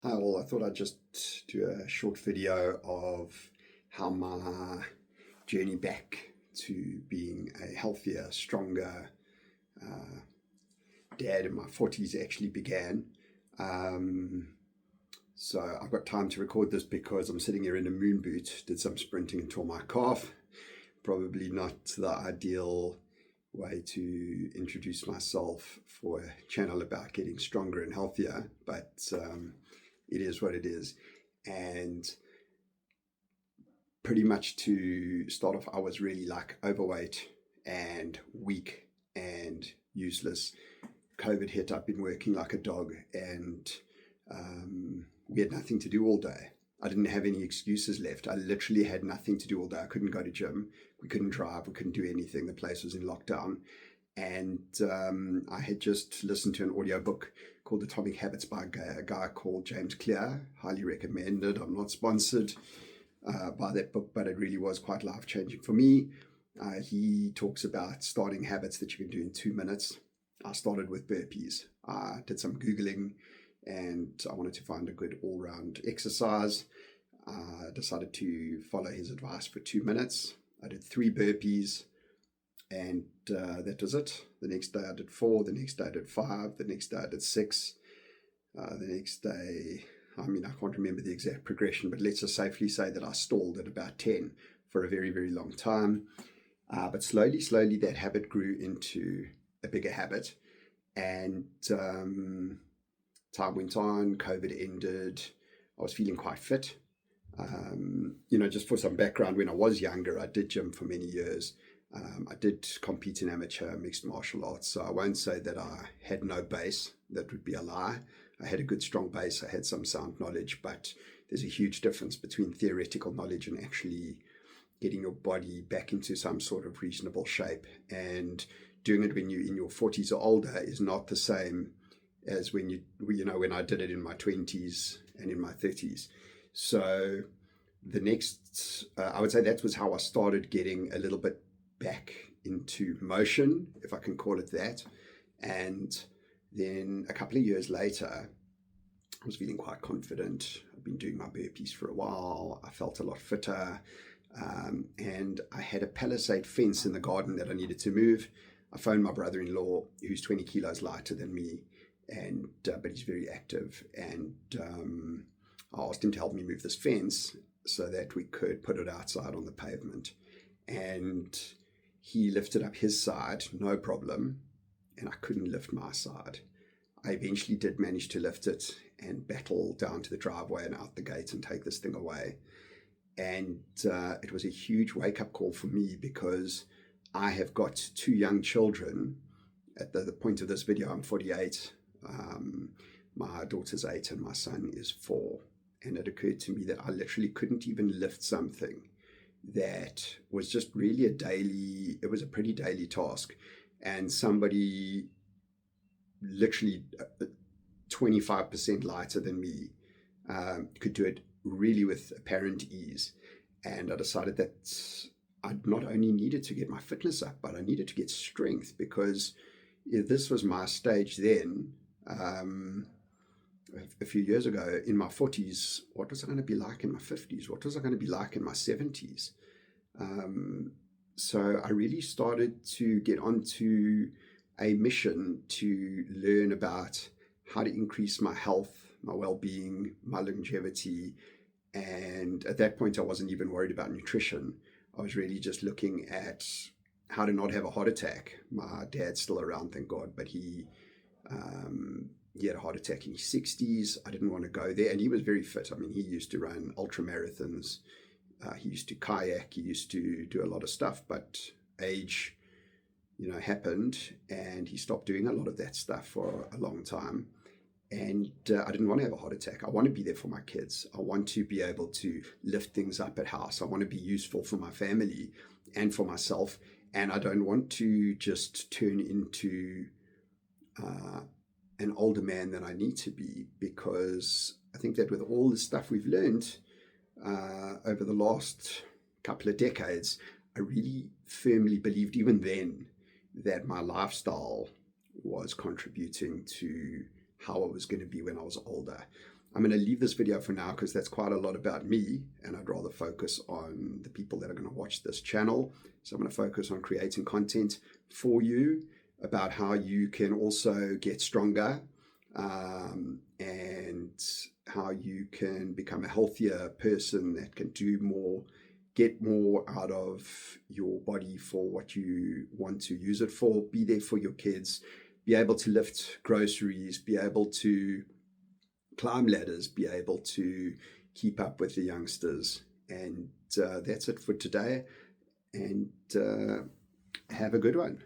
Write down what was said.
Hi, well, I thought I'd just do a short video of how my journey back to being a healthier, stronger uh, dad in my 40s actually began. Um, so I've got time to record this because I'm sitting here in a moon boot, did some sprinting and tore my calf. Probably not the ideal way to introduce myself for a channel about getting stronger and healthier, but it is what it is. And pretty much to start off, I was really like overweight and weak and useless. COVID hit, I've been working like a dog, and we had nothing to do all day. I didn't have any excuses left. I literally had nothing to do all day. I couldn't go to gym. We couldn't drive. We couldn't do anything. The place was in lockdown. And I had just listened to an audiobook called Atomic Habits by a guy called James Clear. Highly recommended. I'm not sponsored by that book, but it really was quite life changing for me. He talks about starting habits that you can do in 2 minutes. I started with burpees. I did some Googling and I wanted to find a good all round exercise. I decided to follow his advice for 2 minutes. I did 3 burpees and that was it. The next day I did 4, the next day I did 5, the next day I did 6, the next day, I mean, I can't remember the exact progression, but let's just safely say that I stalled at about 10 for a very, very long time. But slowly, that habit grew into a bigger habit. And time went on, COVID ended. I was feeling quite fit. Just for some background, when I was younger, I did gym for many years. I did compete in amateur mixed martial arts, so I won't say that I had no base. That would be a lie. I had a good, strong base. I had some sound knowledge, but there's a huge difference between theoretical knowledge and actually getting your body back into some sort of reasonable shape. And doing it when you're in your 40s or older is not the same as when I did it in my 20s and in my 30s. So I would say that was how I started getting a little bit back into motion, if I can call it that. And then a couple of years later, I was feeling quite confident. I've been doing my burpees for a while. I felt a lot fitter. And I had a palisade fence in the garden that I needed to move. I phoned my brother-in-law, who's 20 kilos lighter than me, but he's very active. And I asked him to help me move this fence so that we could put it outside on the pavement. And he lifted up his side, no problem, and I couldn't lift my side. I eventually did manage to lift it and battle down to the driveway and out the gate and take this thing away. And it was a huge wake-up call for me because I have got 2 young children. At the point of this video, I'm 48. My daughter's 8 and my son is 4. And it occurred to me that I literally couldn't even lift something that was just really it was a pretty daily task. And somebody literally 25% lighter than me could do it really with apparent ease. And I decided that I not only needed to get my fitness up, but I needed to get strength, because if this was my stage then, a few years ago in my 40s, what was I going to be like in my 50s? What was I going to be like in my 70s? So I really started to get onto a mission to learn about how to increase my health, my well-being, my longevity. And at that point, I wasn't even worried about nutrition. I was really just looking at how to not have a heart attack. My dad's still around, thank God, but he had a heart attack in his 60s. I didn't want to go there. And he was very fit. I mean, he used to run ultra marathons. He used to kayak. He used to do a lot of stuff. But age, happened, and he stopped doing a lot of that stuff for a long time. And I didn't want to have a heart attack. I want to be there for my kids. I want to be able to lift things up at house. I want to be useful for my family and for myself. And I don't want to just turn into an older man than I need to be, because I think that with all the stuff we've learned over the last couple of decades, I really firmly believed even then that my lifestyle was contributing to how I was going to be when I was older. I'm going to leave this video for now because that's quite a lot about me, and I'd rather focus on the people that are going to watch this channel. So I'm going to focus on creating content for you about how you can also get stronger, and how you can become a healthier person that can do more, get more out of your body for what you want to use it for, be there for your kids, be able to lift groceries, be able to climb ladders, be able to keep up with the youngsters. And that's it for today. And have a good one.